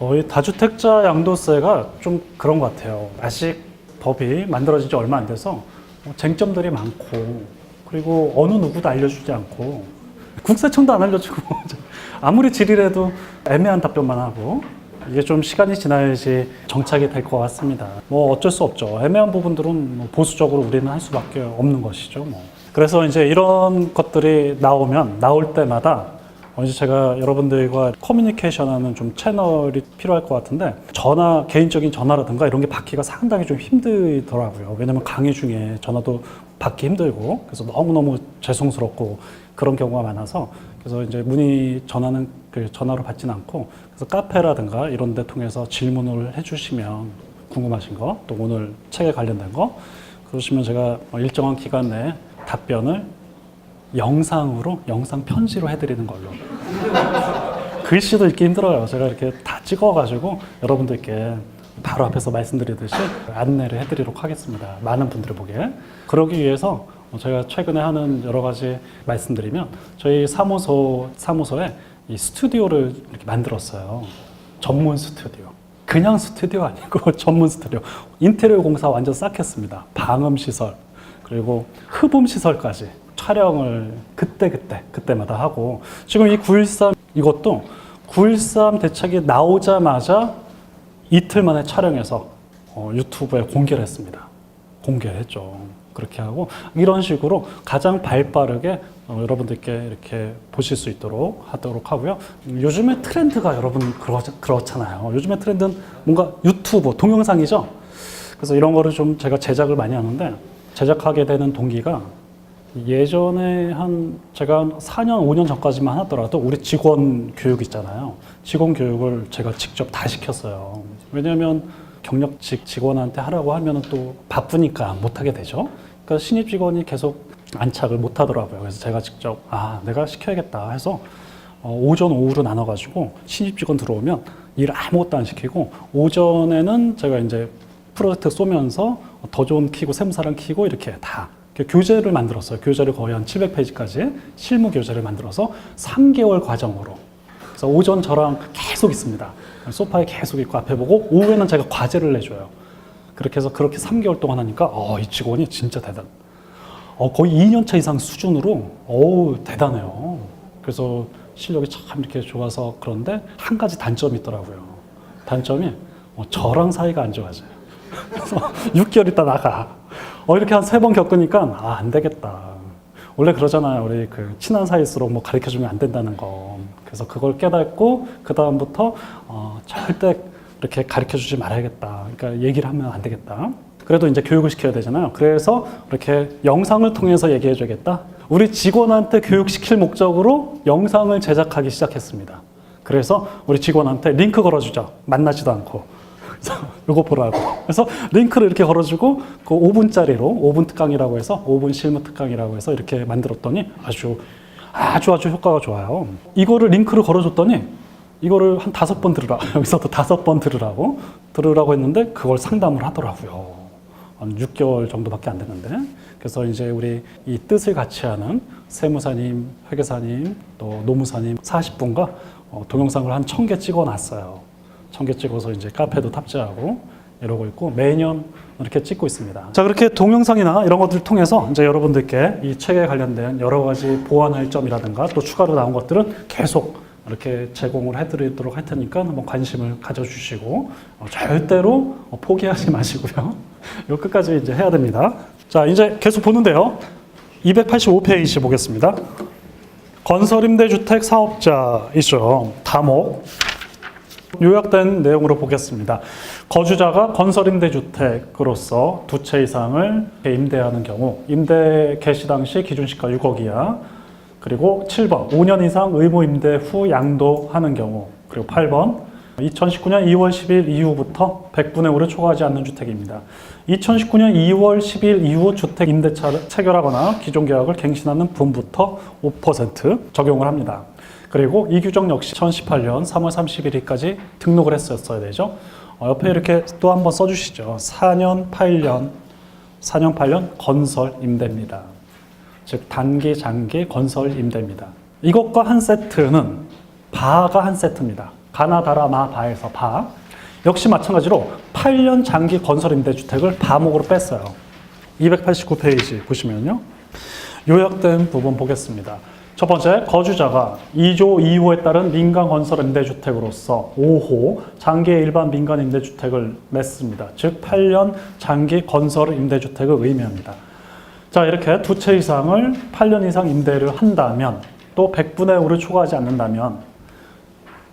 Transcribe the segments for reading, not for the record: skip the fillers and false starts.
저희 다주택자 양도세가 좀 그런 것 같아요. 아직 법이 만들어진 지 얼마 안 돼서 쟁점들이 많고, 그리고 어느 누구도 알려주지 않고, 국세청도 안 알려주고, 아무리 질의해도 애매한 답변만 하고, 이게 좀 시간이 지나야지 정착이 될 것 같습니다. 뭐 어쩔 수 없죠. 애매한 부분들은 뭐 보수적으로 우리는 할 수밖에 없는 것이죠. 뭐. 그래서 이제 이런 것들이 나올 때마다 이제 제가 여러분들과 커뮤니케이션하는 좀 채널이 필요할 것 같은데, 개인적인 전화라든가 이런 게 받기가 상당히 좀 힘들더라고요. 왜냐면 강의 중에 전화도 받기 힘들고, 그래서 너무너무 죄송스럽고 그런 경우가 많아서, 그래서 이제 전화는 전화로 받지는 않고, 그래서 카페라든가 이런 데 통해서 질문을 해주시면 궁금하신 거, 또 오늘 책에 관련된 거, 그러시면 제가 일정한 기간 내에 답변을 영상 편지로 해드리는 걸로. 글씨도 읽기 힘들어요. 제가 이렇게 다 찍어가지고 여러분들께 바로 앞에서 말씀드리듯이 안내를 해드리도록 하겠습니다. 많은 분들이 보기에. 그러기 위해서 제가 최근에 하는 여러 가지 말씀드리면, 저희 사무소에 이 스튜디오를 이렇게 만들었어요. 전문 스튜디오. 그냥 스튜디오 아니고 전문 스튜디오. 인테리어 공사 완전 싹 했습니다. 방음 시설, 그리고 흡음 시설까지 촬영을 그때마다 하고, 지금 이 9.13 이것도 9.13 대책이 나오자마자 이틀 만에 촬영해서 유튜브에 공개를 했습니다. 공개했죠. 그렇게 하고, 이런 식으로 가장 발빠르게 여러분들께 이렇게 보실 수 있도록 하도록 하고요. 요즘의 트렌드가 여러분 그렇잖아요. 요즘의 트렌드는 뭔가 유튜브, 동영상이죠. 그래서 이런 거를 좀 제가 제작을 많이 하는데, 제작하게 되는 동기가 예전에 제가 4년, 5년 전까지만 하더라도 우리 직원 교육 있잖아요. 직원 교육을 제가 직접 다 시켰어요. 왜냐하면 경력직 직원한테 하라고 하면 또 바쁘니까 못하게 되죠. 그러니까 신입 직원이 계속 안착을 못 하더라고요. 그래서 제가 직접, 내가 시켜야겠다 해서 오전, 오후로 나눠가지고 신입 직원 들어오면 일 아무것도 안 시키고, 오전에는 제가 이제 프로젝트 쏘면서 더 좋은 키고 세무사랑 키고 이렇게 다 교재를 만들었어요. 교재를 거의 한 700페이지까지 실무 교재를 만들어서 3개월 과정으로. 그래서 오전 저랑 계속 있습니다. 소파에 계속 있고 앞에 보고, 오후에는 제가 과제를 내줘요. 그렇게 해서 그렇게 3개월 동안 하니까 이 직원이 진짜 거의 2년차 이상 수준으로 대단해요. 그래서 실력이 참 이렇게 좋아서. 그런데 한 가지 단점이 있더라고요. 단점이 저랑 사이가 안 좋아져요. 그래서 6개월 있다 나가. 이렇게 한 3번 겪으니까 안 되겠다. 원래 그러잖아요. 우리 친한 사이일수록 뭐 가르쳐주면 안 된다는 거. 그래서 그걸 깨닫고 그 다음부터 절대 이렇게 가르쳐주지 말아야겠다. 그러니까 얘기를 하면 안 되겠다. 그래도 이제 교육을 시켜야 되잖아요. 그래서 이렇게 영상을 통해서 얘기해줘야겠다. 우리 직원한테 교육시킬 목적으로 영상을 제작하기 시작했습니다. 그래서 우리 직원한테 링크 걸어주죠. 만나지도 않고. 그래서 이거 보라고. 그래서 링크를 이렇게 걸어주고, 그 5분짜리로, 5분 특강이라고 해서, 5분 실무 특강이라고 해서 이렇게 만들었더니 아주 효과가 좋아요. 이거를 링크를 걸어줬더니 이거를 한 5번 들으라. 여기서도 5번 들으라고 했는데 그걸 상담을 하더라고요. 한 6개월 정도밖에 안 됐는데. 그래서 이제 우리 이 뜻을 같이 하는 세무사님, 회계사님, 또 노무사님 40분과 동영상을 한 1000개 찍어놨어요. 1000개 찍어서 이제 카페도 탑재하고 이러고 있고, 매년 이렇게 찍고 있습니다. 자, 그렇게 동영상이나 이런 것들을 통해서 이제 여러분들께 이 책에 관련된 여러 가지 보완할 점이라든가 또 추가로 나온 것들은 계속 이렇게 제공을 해드리도록 할 테니까 한번 관심을 가져주시고, 절대로 포기하지 마시고요. 요 끝까지 이제 해야 됩니다. 자, 이제 계속 보는데요. 285페이지 보겠습니다. 건설임대주택 사업자 있죠. 다목. 요약된 내용으로 보겠습니다. 거주자가 건설임대주택으로서 2채 이상을 임대하는 경우, 임대 개시 당시 기준시가 6억 이하, 그리고 7번 5년 이상 의무임대 후 양도하는 경우, 그리고 8번 2019년 2월 10일 이후부터 100분의 5를 초과하지 않는 주택입니다. 2019년 2월 10일 이후 주택 임대차를 체결하거나 기존 계약을 갱신하는 분부터 5% 적용을 합니다. 그리고 이 규정 역시 2018년 3월 31일까지 등록을 했었어야 되죠. 옆에 이렇게 또 한번 써주시죠. 4년 8년 건설 임대입니다. 즉 단기, 장기 건설 임대입니다. 이것과 한 세트는 바가 한 세트입니다. 가나다라 마바에서 바. 역시 마찬가지로 8년 장기 건설 임대주택을 바목으로 뺐어요. 289페이지 보시면요. 요약된 부분 보겠습니다. 첫 번째, 거주자가 2조 2호에 따른 민간 건설 임대주택으로서 5호 장기 일반 민간 임대주택을 맺습니다. 즉 8년 장기 건설 임대주택을 의미합니다. 자, 이렇게 두 채 이상을 8년 이상 임대를 한다면 또 100분의 5를 초과하지 않는다면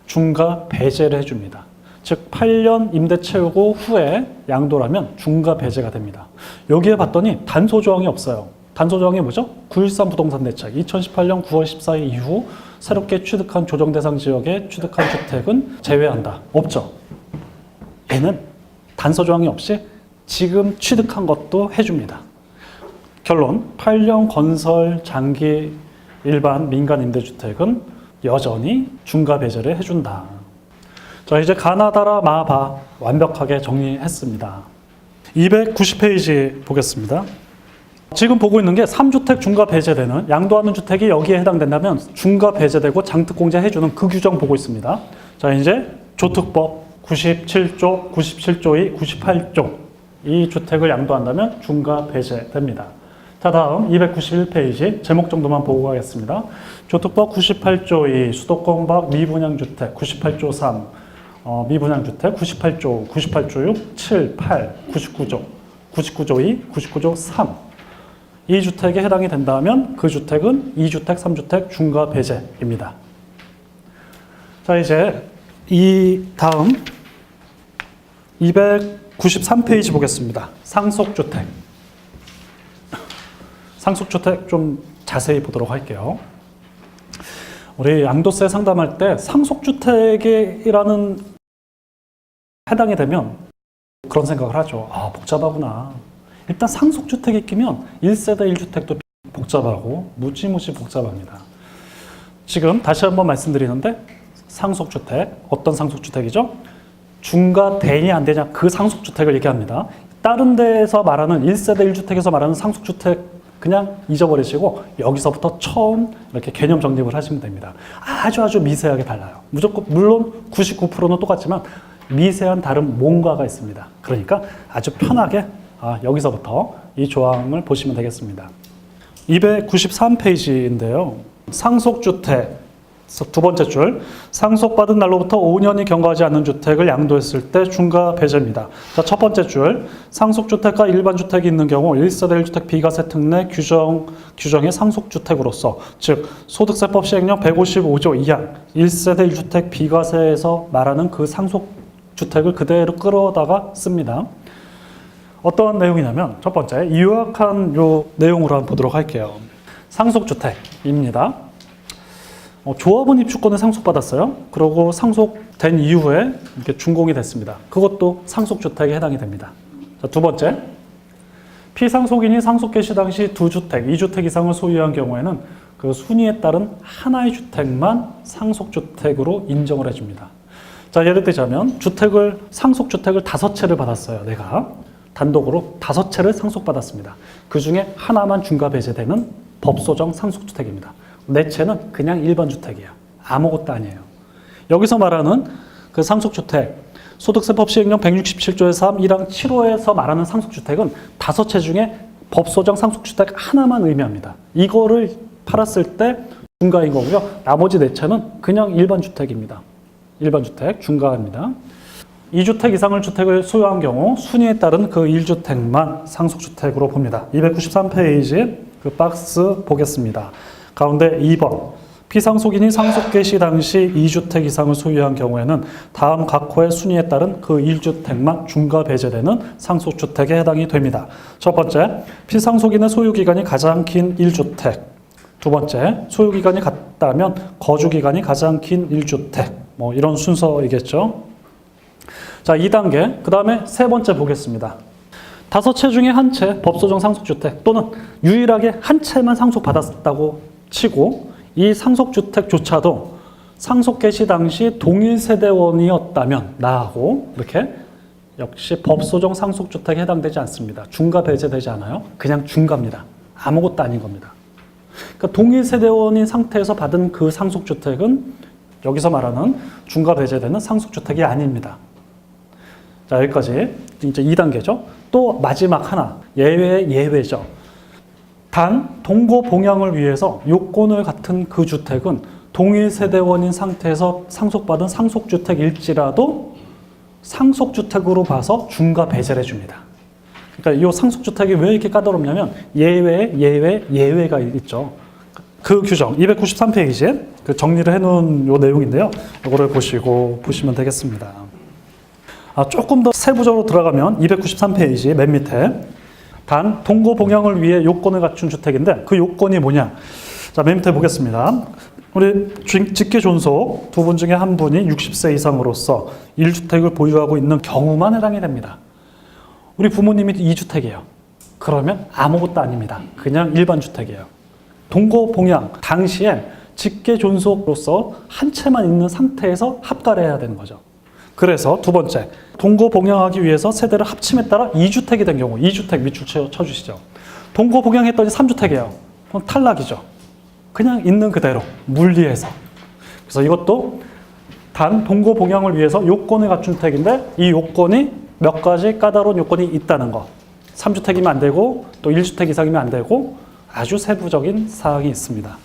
중과 배제를 해줍니다. 즉 8년 임대 채우고 후에 양도라면 중과 배제가 됩니다. 여기에 봤더니 단서 조항이 없어요. 단서 조항이 뭐죠? 9.13 부동산 대책 2018년 9월 14일 이후 새롭게 취득한 조정 대상 지역에 취득한 주택은 제외한다. 없죠. 얘는 단서 조항이 없이 지금 취득한 것도 해줍니다. 결론, 8년 건설 장기 일반 민간 임대주택은 여전히 중과 배제를 해준다. 자, 이제 가나다라 마바 완벽하게 정리했습니다. 290페이지 보겠습니다. 지금 보고 있는 게 3주택 중과 배제되는, 양도하는 주택이 여기에 해당된다면 중과 배제되고 장특공제 해주는 그 규정 보고 있습니다. 자, 이제 조특법 97조, 97조 2, 98조 이 주택을 양도한다면 중과 배제됩니다. 자, 다음 291페이지 제목 정도만 보고 가겠습니다. 조특법 98조 2 수도권 미분양주택 98조 3 미분양주택 98조 98조 6, 7, 8, 99조 99조 2, 99조 3 이 주택에 해당이 된다면 그 주택은 2주택, 3주택 중과 배제입니다. 자, 이제 이 다음 293페이지 보겠습니다. 상속주택. 상속주택 좀 자세히 보도록 할게요. 우리 양도세 상담할 때 상속주택이라는 해당이 되면 그런 생각을 하죠. 아, 복잡하구나. 일단 상속주택이 끼면 1세대 1주택도 복잡하고 무지무지 복잡합니다. 지금 다시 한번 말씀드리는데 상속주택, 어떤 상속주택이죠? 중과 되냐 안 되냐 그 상속주택을 얘기합니다. 다른 데에서 말하는 1세대 1주택에서 말하는 상속주택 그냥 잊어버리시고 여기서부터 처음 이렇게 개념 정립을 하시면 됩니다. 아주 미세하게 달라요. 물론 99%는 똑같지만 미세한 다른 뭔가가 있습니다. 그러니까 아주 편하게 여기서부터 이 조항을 보시면 되겠습니다. 293페이지인데요. 상속주택 두 번째 줄, 상속받은 날로부터 5년이 경과하지 않는 주택을 양도했을 때 중과 배제입니다. 자, 첫 번째 줄, 상속주택과 일반주택이 있는 경우 1세대 1주택 비과세 특례 규정의 상속주택으로서, 즉 소득세법 시행령 155조 2항 1세대 1주택 비과세에서 말하는 그 상속주택을 그대로 끌어다가 습니다. 어떤 내용이냐면 첫 번째, 요약한 요 내용으로 한번 보도록 할게요. 상속주택입니다. 조합원 입주권을 상속받았어요. 그리고 상속된 이후에 이렇게 준공이 됐습니다. 그것도 상속주택에 해당이 됩니다. 자, 두 번째, 피상속인이 상속 개시 당시 2주택, 2주택 이상을 소유한 경우에는 그 순위에 따른 하나의 주택만 상속주택으로 인정을 해줍니다. 자, 예를 들자면 상속주택을 5채를 받았어요. 내가 단독으로 5채를 상속받았습니다. 그 중에 하나만 중과 배제되는 법소정 상속주택입니다. 4채는 그냥 일반 주택이야. 아무것도 아니에요. 여기서 말하는 그 상속주택, 소득세법 시행령 167조의 3, 1항 7호에서 말하는 상속주택은 5채 중에 법소정 상속주택 하나만 의미합니다. 이거를 팔았을 때 중과인 거고요. 나머지 4채는 그냥 일반 주택입니다. 일반 주택, 중과입니다. 2주택 이상을 주택을 소유한 경우 순위에 따른 그 1주택만 상속주택으로 봅니다. 293페이지 그 박스 보겠습니다. 가운데 2번, 피상속인이 상속 개시 당시 2주택 이상을 소유한 경우에는 다음 각 호의 순위에 따른 그 1주택만 중과 배제되는 상속주택에 해당이 됩니다. 첫 번째, 피상속인의 소유기간이 가장 긴 1주택. 두 번째, 소유기간이 같다면 거주기간이 가장 긴 1주택. 뭐 이런 순서이겠죠. 자, 2단계, 그 다음에 세 번째 보겠습니다. 5채 중에 한 채 법소정 상속주택 또는 유일하게 한 채만 상속받았다고 치고 이 상속주택조차도 상속 개시 당시 동일 세대원이었다면 나하고 이렇게 역시 법소정 상속주택에 해당되지 않습니다. 중과 배제되지 않아요. 그냥 중과입니다. 아무것도 아닌 겁니다. 그러니까 동일 세대원인 상태에서 받은 그 상속주택은 여기서 말하는 중과 배제되는 상속주택이 아닙니다. 자, 여기까지 이제 2단계죠. 또 마지막 하나, 예외죠. 단 동거봉양을 위해서 요건을 갖춘 그 주택은 동일 세대원인 상태에서 상속받은 상속주택일지라도 상속주택으로 봐서 중과 배제를 해줍니다. 그러니까 이 상속주택이 왜 이렇게 까다롭냐면 예외가 있죠. 그 규정 293페이지에 그 정리를 해놓은 요 내용인데요. 이거를 보시면 되겠습니다. 조금 더 세부적으로 들어가면 293페이지 맨 밑에 단 동거봉양을 위해 요건을 갖춘 주택인데 그 요건이 뭐냐? 자, 맨 밑에 보겠습니다. 우리 직계존속 두 분 중에 한 분이 60세 이상으로서 1주택을 보유하고 있는 경우만 해당이 됩니다. 우리 부모님이 2주택이에요. 그러면 아무것도 아닙니다. 그냥 일반 주택이에요. 동거봉양 당시에 직계존속으로서 한 채만 있는 상태에서 합가를 해야 되는 거죠. 그래서 두 번째, 동거봉양하기 위해서 세대를 합침에 따라 2주택이 된 경우, 2주택 밑줄 쳐주시죠. 동거봉양했더니 3주택이에요. 그럼 탈락이죠. 그냥 있는 그대로 물리해서. 그래서 이것도 단 동거봉양을 위해서 요건을 갖춘 주택인데 이 요건이 몇 가지 까다로운 요건이 있다는 거. 3주택이면 안 되고 또 1주택 이상이면 안 되고 아주 세부적인 사항이 있습니다.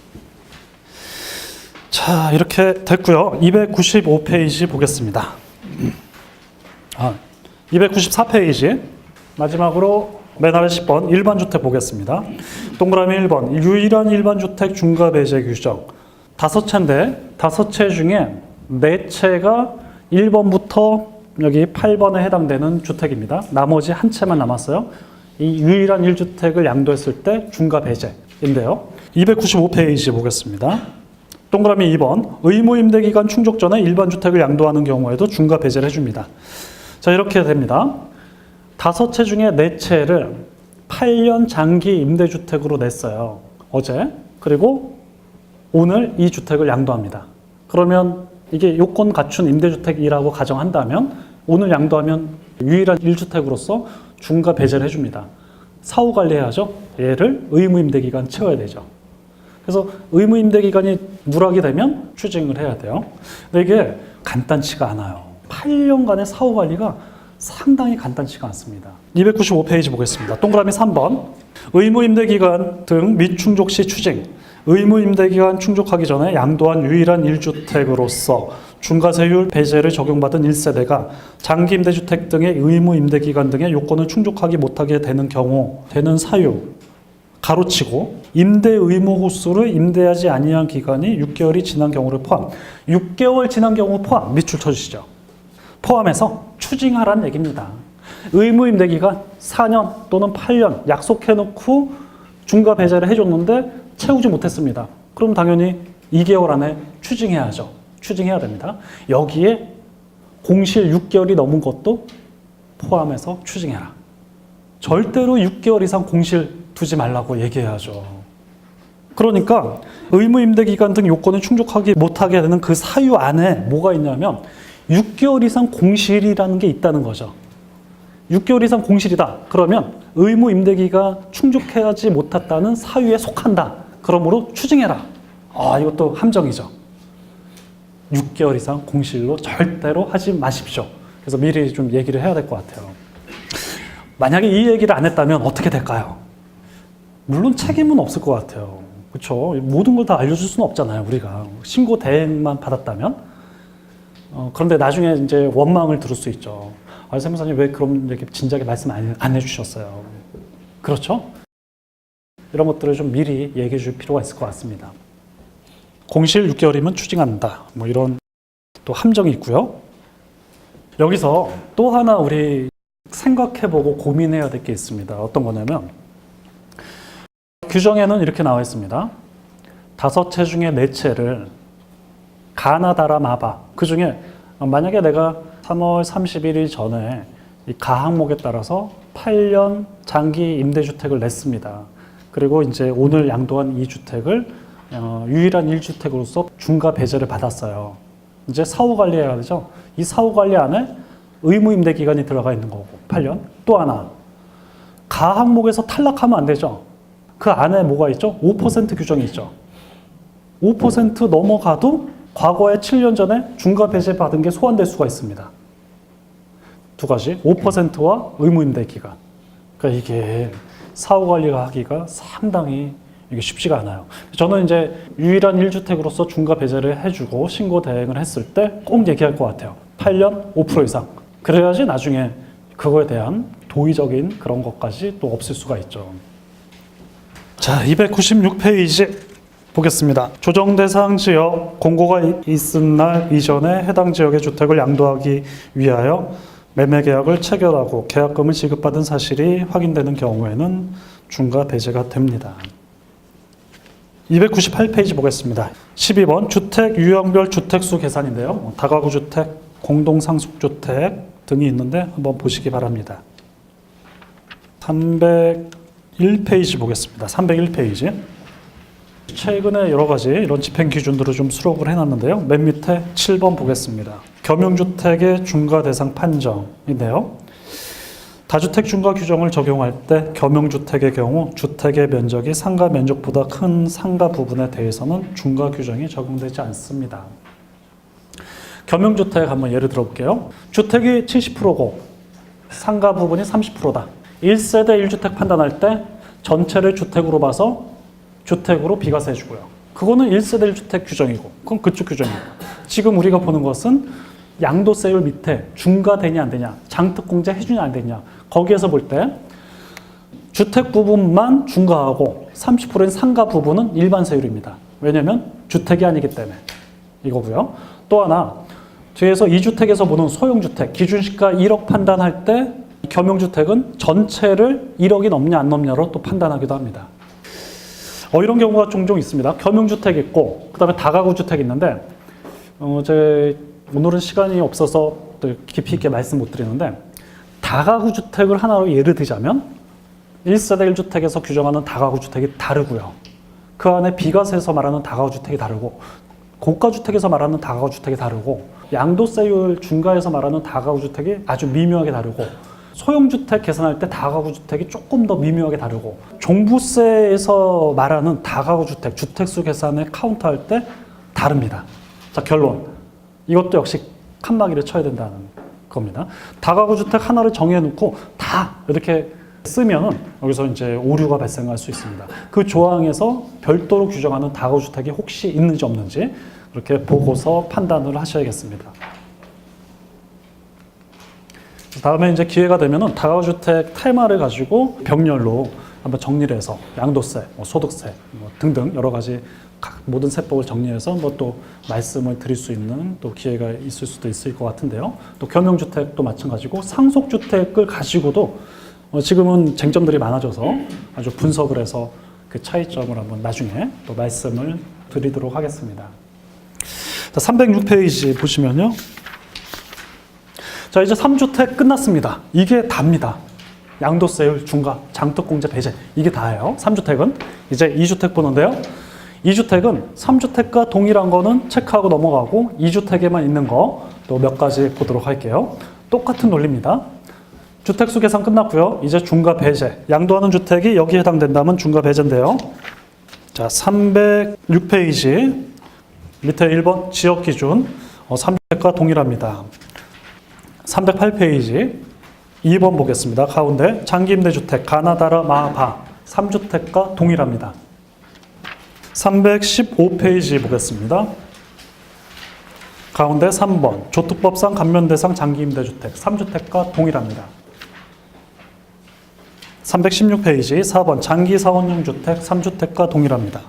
자, 이렇게 됐고요. 295페이지 보겠습니다. 294페이지 마지막으로 맨 아래 10번 일반주택 보겠습니다. 동그라미 1번 유일한 일반주택 중과배제 규정 5채인데 5채 중에 4채가 1번부터 여기 8번에 해당되는 주택입니다. 나머지 한 채만 남았어요. 이 유일한 1주택을 양도했을 때 중과배제인데요. 295페이지 보겠습니다. 동그라미 2번 의무임대기간 충족 전에 일반주택을 양도하는 경우에도 중과배제를 해줍니다. 자, 이렇게 됩니다. 5채 중에 4채를 8년 장기 임대주택으로 냈어요. 어제. 그리고 오늘 이 주택을 양도합니다. 그러면 이게 요건 갖춘 임대주택이라고 가정한다면 오늘 양도하면 유일한 1주택으로서 중과배제를 해줍니다. 사후관리해야죠. 얘를 의무임대기간 채워야 되죠. 그래서 의무임대기간이 누락이 되면 추징을 해야 돼요. 근데 이게 간단치가 않아요. 8년간의 사후관리가 상당히 간단치가 않습니다. 295페이지 보겠습니다. 동그라미 3번 의무임대기간 등 미충족 시 추징 의무임대기간 충족하기 전에 양도한 유일한 1주택으로서 중과세율 배제를 적용받은 1세대가 장기임대주택 등의 의무임대기간 등의 요건을 충족하기 못하게 되는 경우 되는 사유 가로치고 임대 의무 호수를 임대하지 아니한 기간이 6개월이 지난 경우를 포함 6개월 지난 경우 포함 밑줄 쳐주시죠. 포함해서 추징하라는 얘기입니다. 의무임대기간 4년 또는 8년 약속해놓고 중과배제를 해줬는데 채우지 못했습니다. 그럼 당연히 2개월 안에 추징해야죠. 추징해야 됩니다. 여기에 공실 6개월이 넘은 것도 포함해서 추징해라. 절대로 6개월 이상 공실 두지 말라고 얘기해야죠. 그러니까 의무임대기간 등 요건을 충족하기 못하게 되는 그 사유 안에 뭐가 있냐면 6개월 이상 공실이라는 게 있다는 거죠. 6개월 이상 공실이다. 그러면 의무임대기가 충족하지 못했다는 사유에 속한다. 그러므로 추징해라. 이것도 함정이죠. 6개월 이상 공실로 절대로 하지 마십시오. 그래서 미리 좀 얘기를 해야 될 것 같아요. 만약에 이 얘기를 안 했다면 어떻게 될까요? 물론 책임은 없을 것 같아요. 그렇죠? 모든 걸 다 알려줄 수는 없잖아요. 우리가 신고 대행만 받았다면. 그런데 나중에 이제 원망을 들을 수 있죠. 세무사님 왜 그럼 이렇게 진작에 말씀 안 해주셨어요? 그렇죠? 이런 것들을 좀 미리 얘기해 줄 필요가 있을 것 같습니다. 공실 6개월이면 추징한다. 뭐 이런 또 함정이 있고요. 여기서 또 하나 우리 생각해보고 고민해야 될 게 있습니다. 어떤 거냐면 규정에는 이렇게 나와 있습니다. 5채 중에 4채를 가나다라 마바 그 중에 만약에 내가 3월 31일 전에 이 가항목에 따라서 8년 장기 임대주택을 냈습니다. 그리고 이제 오늘 양도한 이 주택을 유일한 1주택으로서 중과 배제를 받았어요. 이제 사후관리해야 되죠. 이 사후관리 안에 의무임대기간이 들어가 있는 거고 8년. 또 하나 가항목에서 탈락하면 안 되죠. 그 안에 뭐가 있죠? 5% 규정이 있죠. 5% 넘어가도 과거에 7년 전에 중과 배제 받은 게 소환될 수가 있습니다. 두 가지, 5%와 의무임대 기간. 그러니까 이게 사후 관리가 하기가 상당히 이게 쉽지가 않아요. 저는 이제 유일한 1주택으로서 중과 배제를 해주고 신고 대행을 했을 때 꼭 얘기할 것 같아요. 8년 5% 이상. 그래야지 나중에 그거에 대한 도의적인 그런 것까지 또 없을 수가 있죠. 자, 296페이지 보겠습니다. 조정 대상 지역 공고가 있은 날 이전에 해당 지역의 주택을 양도하기 위하여 매매 계약을 체결하고 계약금을 지급받은 사실이 확인되는 경우에는 중과 배제가 됩니다. 298페이지 보겠습니다. 12번 주택 유형별 주택수 계산인데요. 다가구 주택, 공동상속주택 등이 있는데 한번 보시기 바랍니다. 301페이지 보겠습니다. 301페이지. 최근에 여러 가지 이런 집행 기준들을 좀 수록을 해놨는데요. 맨 밑에 7번 보겠습니다. 겸용주택의 중과 대상 판정인데요. 다주택 중과 규정을 적용할 때 겸용주택의 경우 주택의 면적이 상가 면적보다 큰 상가 부분에 대해서는 중과 규정이 적용되지 않습니다. 겸용주택 한번 예를 들어 볼게요. 주택이 70%고 상가 부분이 30%다. 1세대 1주택 판단할 때 전체를 주택으로 봐서 주택으로 비과세 해주고요. 그거는 1세대 1주택 규정이고 그건 그쪽 규정이고 지금 우리가 보는 것은 양도세율 밑에 중과 되냐 안 되냐 장특공제 해주냐 안 되냐 거기에서 볼 때 주택 부분만 중과하고 30%인 상가 부분은 일반 세율입니다. 왜냐하면 주택이 아니기 때문에 이거고요. 또 하나 뒤에서 2주택에서 보는 소형주택 기준시가 1억 판단할 때 겸용주택은 전체를 1억이 넘냐 안 넘냐로 또 판단하기도 합니다. 이런 경우가 종종 있습니다. 겸용주택 있고 그 다음에 다가구 주택 있는데 오늘은 시간이 없어서 깊이 있게 말씀 못 드리는데 다가구 주택을 하나로 예를 들자면 1세대 1주택에서 규정하는 다가구 주택이 다르고요. 그 안에 비과세에서 말하는 다가구 주택이 다르고 고가주택에서 말하는 다가구 주택이 다르고 양도세율 중과에서 말하는 다가구 주택이 아주 미묘하게 다르고 소형주택 계산할 때 다가구 주택이 조금 더 미묘하게 다르고 종부세에서 말하는 다가구 주택, 주택수 계산에 카운트할 때 다릅니다. 자, 결론. 이것도 역시 칸막이를 쳐야 된다는 겁니다. 다가구 주택 하나를 정해놓고 다 이렇게 쓰면 여기서 이제 오류가 발생할 수 있습니다. 그 조항에서 별도로 규정하는 다가구 주택이 혹시 있는지 없는지 그렇게 보고서 판단을 하셔야겠습니다. 다음에 이제 기회가 되면은 다가구 주택 테마를 가지고 병렬로 한번 정리를 해서 양도세, 소득세 등등 여러 가지 모든 세법을 정리해서 또 말씀을 드릴 수 있는 또 기회가 있을 수도 있을 것 같은데요. 또 겸용주택도 마찬가지고 상속주택을 가지고도 지금은 쟁점들이 많아져서 아주 분석을 해서 그 차이점을 한번 나중에 또 말씀을 드리도록 하겠습니다. 자, 306페이지 보시면요. 자, 이제 3주택 끝났습니다. 이게 답니다. 양도세율 중과, 장특공제 배제 이게 다예요. 3주택은 이제 2주택 보는데요. 2주택은 3주택과 동일한 거는 체크하고 넘어가고 2주택에만 있는 거 또 몇 가지 보도록 할게요. 똑같은 논리입니다. 주택수 계산 끝났고요. 이제 중과 배제. 양도하는 주택이 여기에 해당된다면 중과 배제인데요. 자, 306페이지 밑에 1번 지역 기준 3주택과 동일합니다. 308페이지 2번 보겠습니다. 가운데 장기임대주택 가나다라 마하파 3주택과 동일합니다. 315페이지 보겠습니다. 가운데 3번 조특법상 감면대상 장기임대주택 3주택과 동일합니다. 316페이지 4번 장기사원용 주택 3주택과 동일합니다.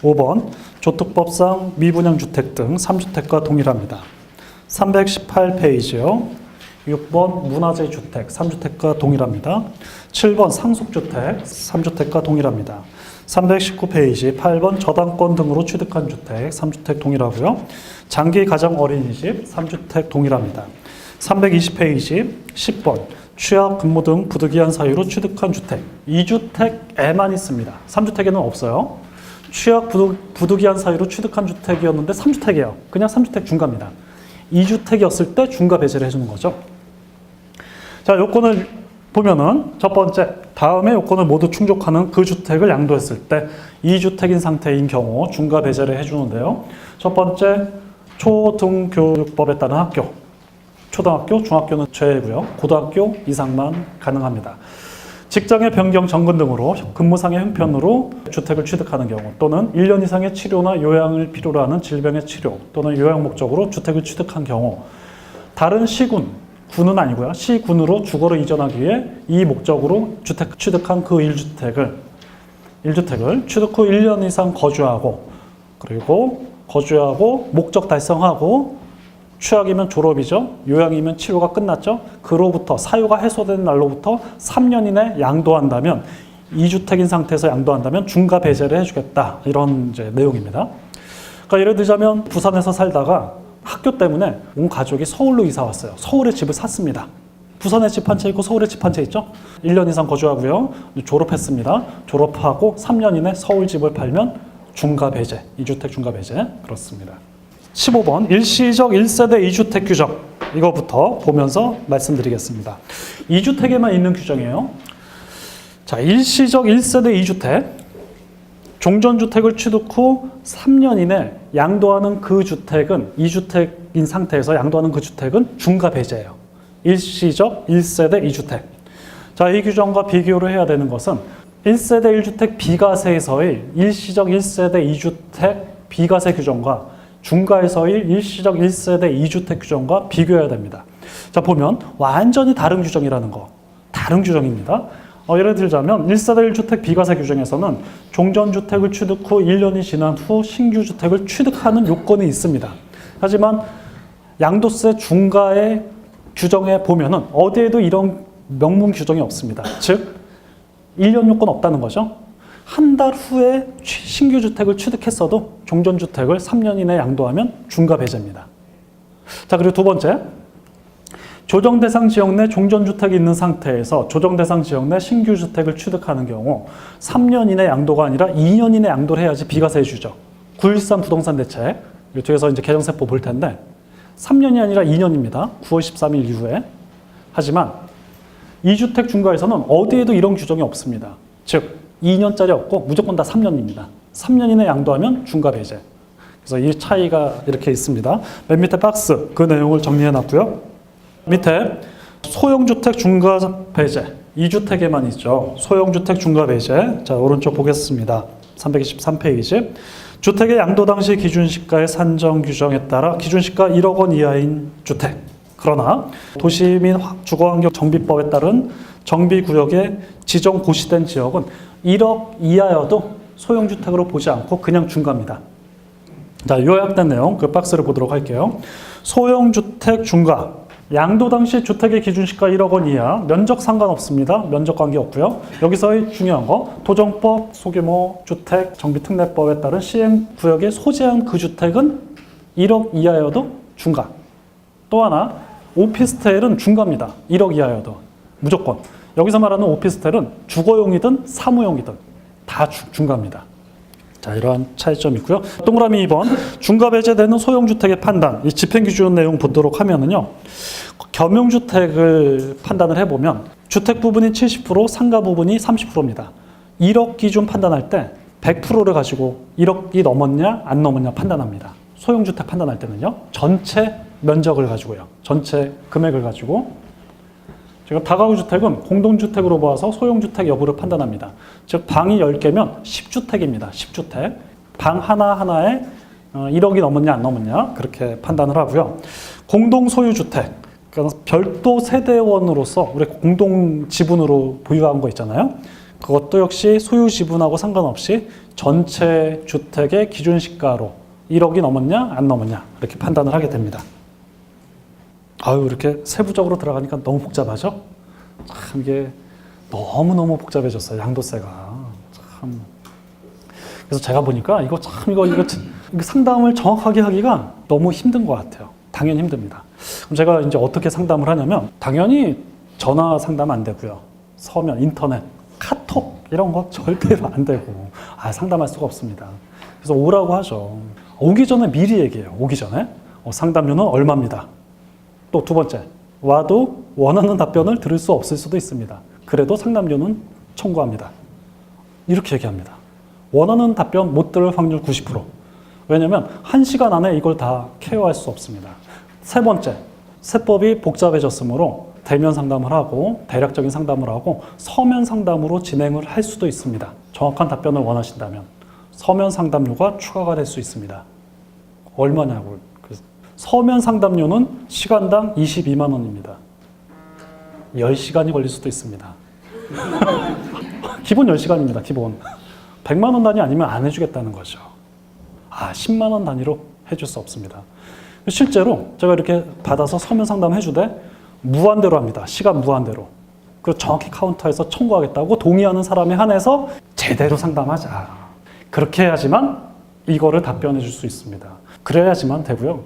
5번 조특법상 미분양주택 등 3주택과 동일합니다. 318페이지요. 6번 문화재 주택 3주택과 동일합니다. 7번 상속주택 3주택과 동일합니다. 319페이지 8번 저당권 등으로 취득한 주택 3주택 동일하고요. 장기 가정 어린이집 3주택 동일합니다. 320페이지 10번 취약 근무 등 부득이한 사유로 취득한 주택 2주택에만 있습니다. 3주택에는 없어요. 취약 부득이한 사유로 취득한 주택이었는데 3주택이에요. 그냥 3주택 중과입니다. 2주택이었을 때 중과 배제를 해주는 거죠. 자, 요건을 보면은 첫 번째, 다음에 요건을 모두 충족하는 그 주택을 양도했을 때 2주택인 상태인 경우 중과 배제를 해주는데요. 첫 번째, 초등교육법에 따른 학교, 초등학교, 중학교는 제외고요. 고등학교 이상만 가능합니다. 직장의 변경, 정근 등으로 근무상의 형편으로 주택을 취득하는 경우 또는 1년 이상의 치료나 요양을 필요로 하는 질병의 치료 또는 요양 목적으로 주택을 취득한 경우 다른 시군, 군은 아니고요. 시군으로 주거로 이전하기 위해 이 목적으로 주택 취득한 그 1주택을 취득 후 1년 이상 거주하고 그리고 목적 달성하고 취약이면 졸업이죠. 요양이면 치료가 끝났죠. 그로부터 사유가 해소된 날로부터 3년 이내 양도한다면 2주택인 상태에서 양도한다면 중과 배제를 해주겠다. 이런 이제 내용입니다. 그러니까 예를 들자면 부산에서 살다가 학교 때문에 온 가족이 서울로 이사 왔어요. 서울에 집을 샀습니다. 부산에 집 한 채 있고 서울에 집 한 채 있죠. 1년 이상 거주하고요. 졸업했습니다. 졸업하고 3년 이내 서울 집을 팔면 중과 배제, 2주택 중과 배제 그렇습니다. 15번 일시적 1세대 2주택 규정 이거부터 보면서 말씀드리겠습니다. 2주택에만 있는 규정이에요. 자, 일시적 1세대 2주택 종전주택을 취득 후 3년 이내 양도하는 그 주택은 2주택인 상태에서 양도하는 그 주택은 중과 배제예요. 일시적 1세대 2주택. 자, 이 규정과 비교를 해야 되는 것은 1세대 1주택 비과세에서의 일시적 1세대 2주택 비과세 규정과 중과에서의 일시적 1세대 2주택 규정과 비교해야 됩니다. 자, 보면 완전히 다른 규정이라는 거. 다른 규정입니다. 예를 들자면 1세대 1주택 비과세 규정에서는 종전주택을 취득 후 1년이 지난 후 신규 주택을 취득하는 요건이 있습니다. 하지만 양도세 중과의 규정에 보면은 어디에도 이런 명문 규정이 없습니다. 즉 1년 요건 없다는 거죠. 한 달 후에 신규 주택을 취득했어도 종전주택을 3년 이내 양도하면 중과 배제입니다. 자, 그리고 두 번째, 조정 대상 지역 내 종전주택이 있는 상태에서 조정 대상 지역 내 신규 주택을 취득하는 경우 3년 이내 양도가 아니라 2년 이내 양도를 해야지 비과세 해주죠. 9.13 부동산 대책, 이쪽에서 이제 개정세법 볼 텐데 3년이 아니라 2년입니다. 9월 13일 이후에. 하지만 2주택 중과에서는 어디에도 이런 규정이 없습니다. 즉 2년짜리 없고 무조건 다 3년입니다. 3년 이내 양도하면 중과 배제. 그래서 이 차이가 이렇게 있습니다. 맨 밑에 박스 그 내용을 정리해 놨고요. 밑에 소형주택 중과 배제 2주택에만 있죠. 소형주택 중과 배제. 자, 오른쪽 보겠습니다. 323페이지. 주택의 양도 당시 기준시가의 산정 규정에 따라 기준시가 1억 원 이하인 주택. 그러나 도시 및 주거환경 정비법에 따른 정비구역에 지정 고시된 지역은 1억 이하여도 소형주택으로 보지 않고 그냥 중과입니다. 자, 요약된 내용 그 박스를 보도록 할게요. 소형주택 중과 양도 당시 주택의 기준시가 1억 원 이하 면적 상관없습니다. 면적 관계없고요. 여기서의 중요한 거 도정법 소규모 주택 정비특례법에 따른 시행구역에 소재한 그 주택은 1억 이하여도 중과. 또 하나 오피스텔은 중과입니다. 1억 이하여도 무조건. 여기서 말하는 오피스텔은 주거용이든 사무용이든 다 중과입니다. 자, 이러한 차이점이 있고요. 동그라미 2번 중과 배제되는 소형주택의 판단. 이 집행기준 내용 보도록 하면은요. 겸용주택을 판단을 해보면 주택 부분이 70%, 상가 부분이 30%입니다. 1억 기준 판단할 때 100%를 가지고 1억이 넘었냐 안 넘었냐 판단합니다. 소형주택 판단할 때는요. 전체 면적을 가지고요. 전체 금액을 가지고 지금 다가구 주택은 공동주택으로 보아서 소형주택 여부를 판단합니다. 즉 방이 10개면 10주택입니다. 10주택. 방 하나하나에 1억이 넘었냐 안 넘었냐 그렇게 판단을 하고요. 공동소유주택, 그러니까 별도 세대원으로서 우리 공동지분으로 보유한 거 있잖아요. 그것도 역시 소유지분하고 상관없이 전체 주택의 기준시가로 1억이 넘었냐 안 넘었냐 이렇게 판단을 하게 됩니다. 아유, 이렇게 세부적으로 들어가니까 너무 복잡하죠? 참 이게 너무너무 복잡해졌어요. 양도세가. 참. 그래서 제가 보니까 이거 상담을 정확하게 하기가 너무 힘든 것 같아요. 당연히 힘듭니다. 그럼 제가 이제 어떻게 상담을 하냐면 당연히 전화 상담 안 되고요. 서면, 인터넷, 카톡 이런 거 절대로 안 되고 상담할 수가 없습니다. 그래서 오라고 하죠. 오기 전에 미리 얘기해요. 오기 전에. 상담료는 얼마입니다. 또 두 번째, 와도 원하는 답변을 들을 수 없을 수도 있습니다. 그래도 상담료는 청구합니다. 이렇게 얘기합니다. 원하는 답변 못 들을 확률 90%. 왜냐하면 1시간 안에 이걸 다 케어할 수 없습니다. 세 번째, 세법이 복잡해졌으므로 대면 상담을 하고 대략적인 상담을 하고 서면 상담으로 진행을 할 수도 있습니다. 정확한 답변을 원하신다면 서면 상담료가 추가가 될 수 있습니다. 얼마냐고. 서면 상담료는 시간당 22만 원입니다. 10시간이 걸릴 수도 있습니다. 기본 10시간입니다. 기본. 100만 원 단위 아니면 안 해주겠다는 거죠. 10만 원 단위로 해줄 수 없습니다. 실제로 제가 이렇게 받아서 서면 상담 해주되 무한대로 합니다. 시간 무한대로. 그리고 정확히 카운터에서 청구하겠다고 동의하는 사람에 한해서 제대로 상담하자. 그렇게 해야지만 이거를 답변해 줄 수 있습니다. 그래야지만 되고요.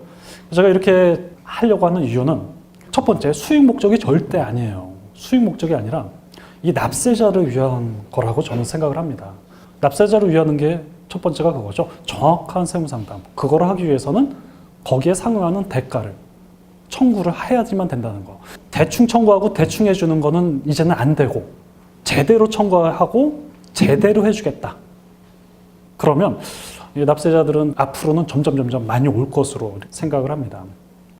제가 이렇게 하려고 하는 이유는 첫 번째, 수익 목적이 절대 아니에요. 수익 목적이 아니라 이 납세자를 위한 거라고 저는 생각을 합니다. 납세자를 위하는 게 첫 번째가 그거죠. 정확한 세무 상담. 그거를 하기 위해서는 거기에 상응하는 대가를 청구를 해야지만 된다는 거. 대충 청구하고 대충 해주는 거는 이제는 안 되고 제대로 청구하고 제대로 해주겠다. 그러면 납세자들은 앞으로는 점점 많이 올 것으로 생각을 합니다.